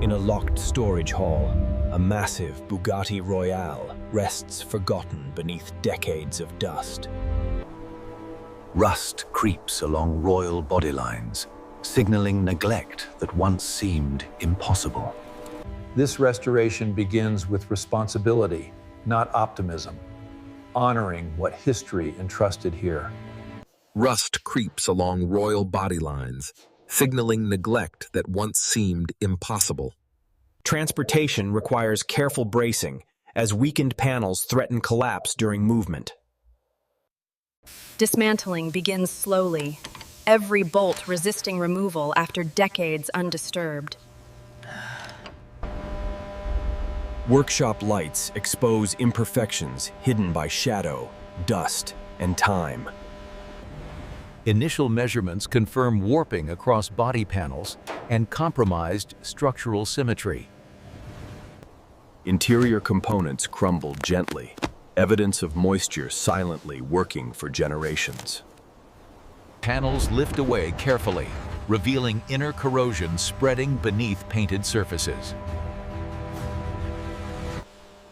In a locked storage hall, a massive Bugatti Royale rests forgotten beneath decades of dust. Rust creeps along royal bodylines, signaling neglect that once seemed impossible. This restoration begins with responsibility, not optimism, honoring what history entrusted here. Rust creeps along royal body lines, signaling neglect that once seemed impossible. Transportation requires careful bracing as weakened panels threaten collapse during movement. Dismantling begins slowly, every bolt resisting removal after decades undisturbed. Workshop lights expose imperfections hidden by shadow, dust, and time. Initial measurements confirm warping across body panels and compromised structural symmetry. Interior components crumble gently, evidence of moisture silently working for generations. Panels lift away carefully, revealing inner corrosion spreading beneath painted surfaces.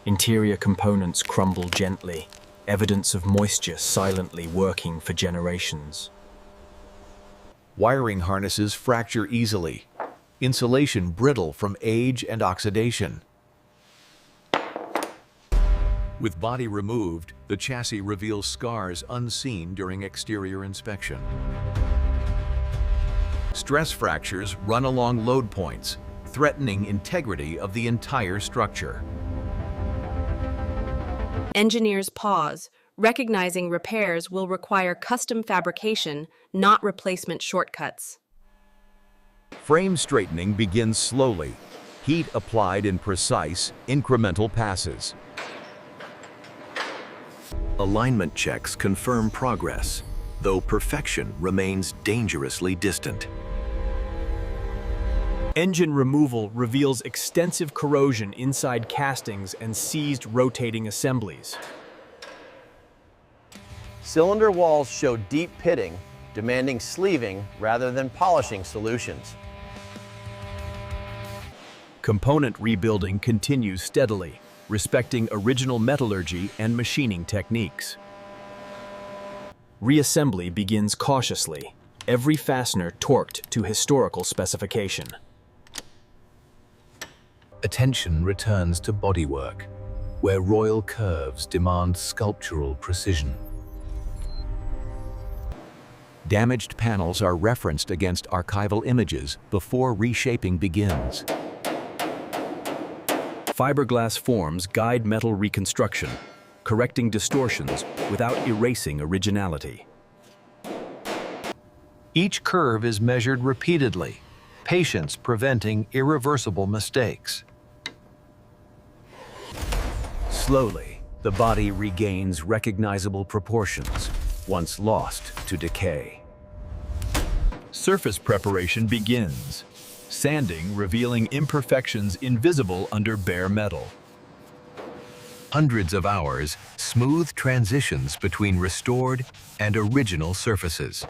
Interior components crumble gently, evidence of moisture silently working for generations. Wiring harnesses fracture easily, insulation brittle from age and oxidation. With body removed, the chassis reveals scars unseen during exterior inspection. Stress fractures run along load points, threatening integrity of the entire structure. Engineers pause, recognizing repairs will require custom fabrication, not replacement shortcuts. Frame straightening begins slowly, heat applied in precise, incremental passes. Alignment checks confirm progress, though perfection remains dangerously distant. Engine removal reveals extensive corrosion inside castings and seized rotating assemblies. Cylinder walls show deep pitting, demanding sleeving rather than polishing solutions. Component rebuilding continues steadily, respecting original metallurgy and machining techniques. Reassembly begins cautiously, every fastener torqued to historical specification. Attention returns to bodywork, where royal curves demand sculptural precision. Damaged panels are referenced against archival images before reshaping begins. Fiberglass forms guide metal reconstruction, correcting distortions without erasing originality. Each curve is measured repeatedly, patience preventing irreversible mistakes. Slowly, the body regains recognizable proportions, once lost to decay. Surface preparation begins, sanding revealing imperfections invisible under bare metal. Hundreds of hours, smooth transitions between restored and original surfaces.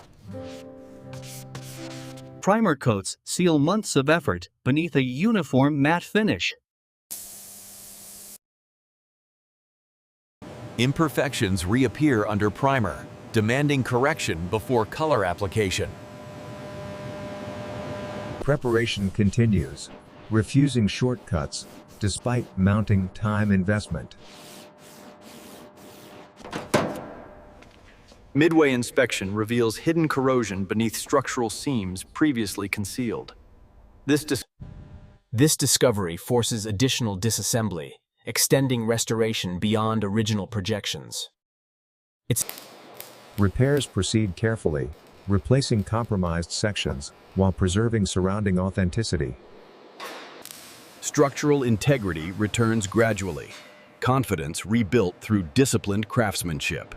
Primer coats seal months of effort beneath a uniform matte finish. Imperfections reappear under primer, demanding correction before color application. Preparation continues, refusing shortcuts despite mounting time investment. Midway inspection reveals hidden corrosion beneath structural seams previously concealed. This discovery forces additional disassembly, extending restoration beyond original projections. Repairs proceed carefully, replacing compromised sections while preserving surrounding authenticity. Structural integrity returns gradually, confidence rebuilt through disciplined craftsmanship.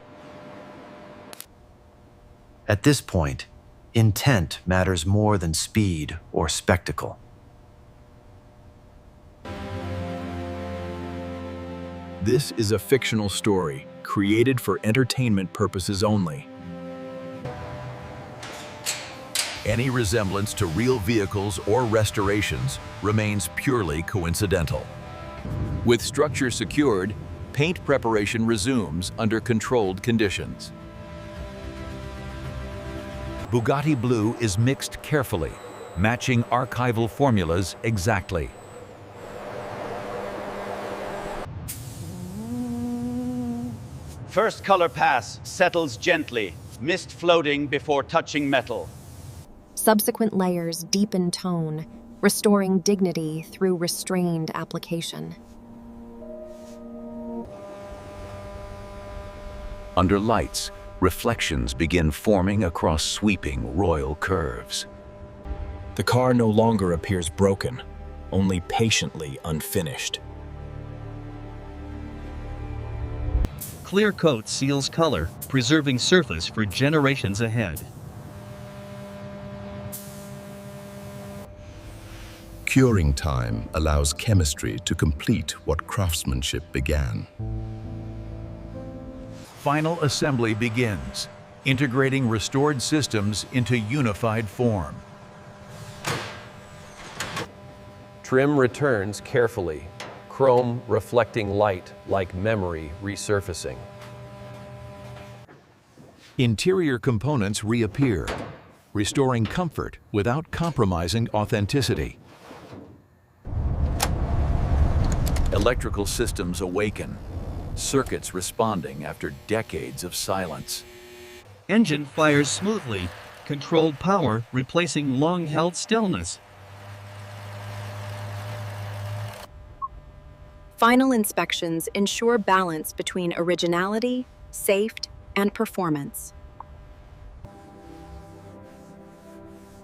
At this point, intent matters more than speed or spectacle. This is a fictional story, created for entertainment purposes only. Any resemblance to real vehicles or restorations remains purely coincidental. With structure secured, paint preparation resumes under controlled conditions. Bugatti Blue is mixed carefully, matching archival formulas exactly. First color pass settles gently, mist floating before touching metal. Subsequent layers deepen tone, restoring dignity through restrained application. Under lights, reflections begin forming across sweeping royal curves. The car no longer appears broken, only patiently unfinished. Clear coat seals color, preserving surface for generations ahead. Curing time allows chemistry to complete what craftsmanship began. Final assembly begins, integrating restored systems into unified form. Trim returns carefully, chrome reflecting light like memory resurfacing. Interior components reappear, restoring comfort without compromising authenticity. Electrical systems awaken, circuits responding after decades of silence. Engine fires smoothly, controlled power replacing long-held stillness. Final inspections ensure balance between originality, safety, and performance.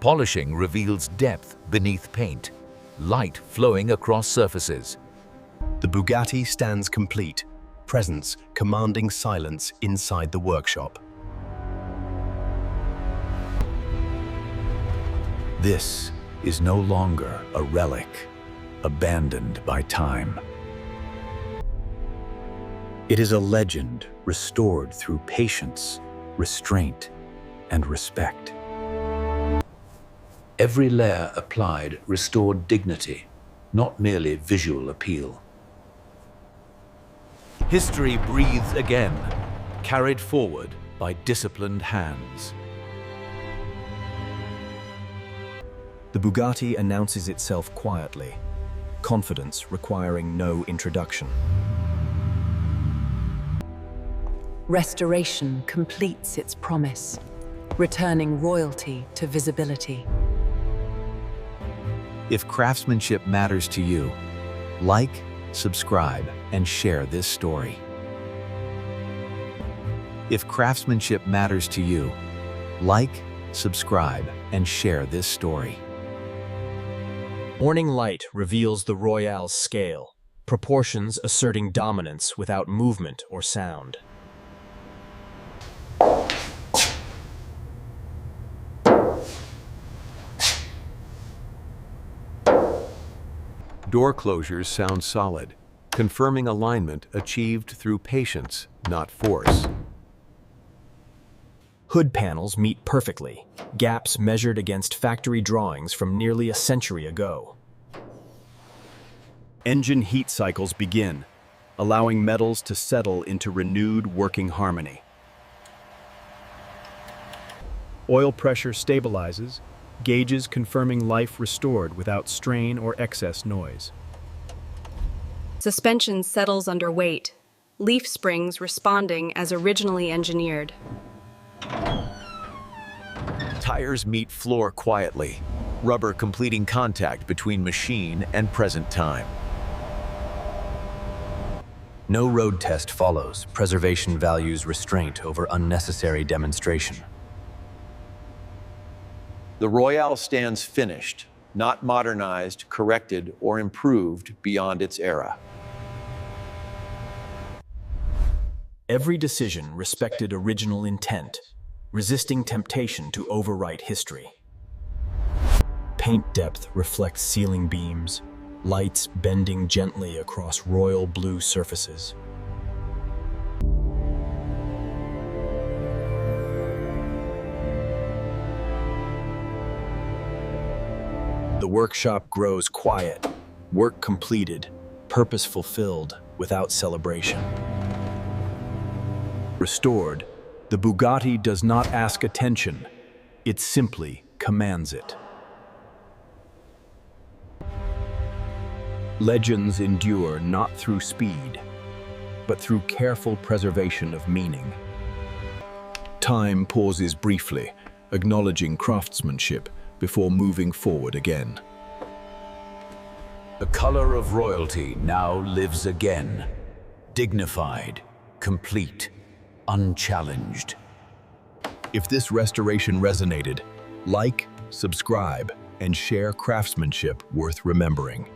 Polishing reveals depth beneath paint, light flowing across surfaces. The Bugatti stands complete, presence commanding silence inside the workshop. This is no longer a relic, abandoned by time. It is a legend restored through patience, restraint, and respect. Every layer applied restored dignity, not merely visual appeal. History breathes again, carried forward by disciplined hands. The Bugatti announces itself quietly, confidence requiring no introduction. Restoration completes its promise, returning royalty to visibility. If craftsmanship matters to you, like, subscribe, and share this story. If craftsmanship matters to you, like, subscribe, and share this story. Morning light reveals the Royale's scale, proportions asserting dominance without movement or sound. Door closures sound solid, confirming alignment achieved through patience, not force. Hood panels meet perfectly, gaps measured against factory drawings from nearly a century ago. Engine heat cycles begin, allowing metals to settle into renewed working harmony. Oil pressure stabilizes, gauges confirming life restored without strain or excess noise. Suspension settles under weight, leaf springs responding as originally engineered. Tires meet floor quietly, rubber completing contact between machine and present time. No road test follows. Preservation values restraint over unnecessary demonstration. The Royale stands finished, not modernized, corrected, or improved beyond its era. Every decision respected original intent, resisting temptation to overwrite history. Paint depth reflects ceiling beams, lights bending gently across royal blue surfaces. The workshop grows quiet, work completed, purpose fulfilled, without celebration. Restored, the Bugatti does not ask attention, it simply commands it. Legends endure not through speed, but through careful preservation of meaning. Time pauses briefly, acknowledging craftsmanship before moving forward again. The color of royalty now lives again, dignified, complete, unchallenged. If this restoration resonated, like, subscribe, and share craftsmanship worth remembering.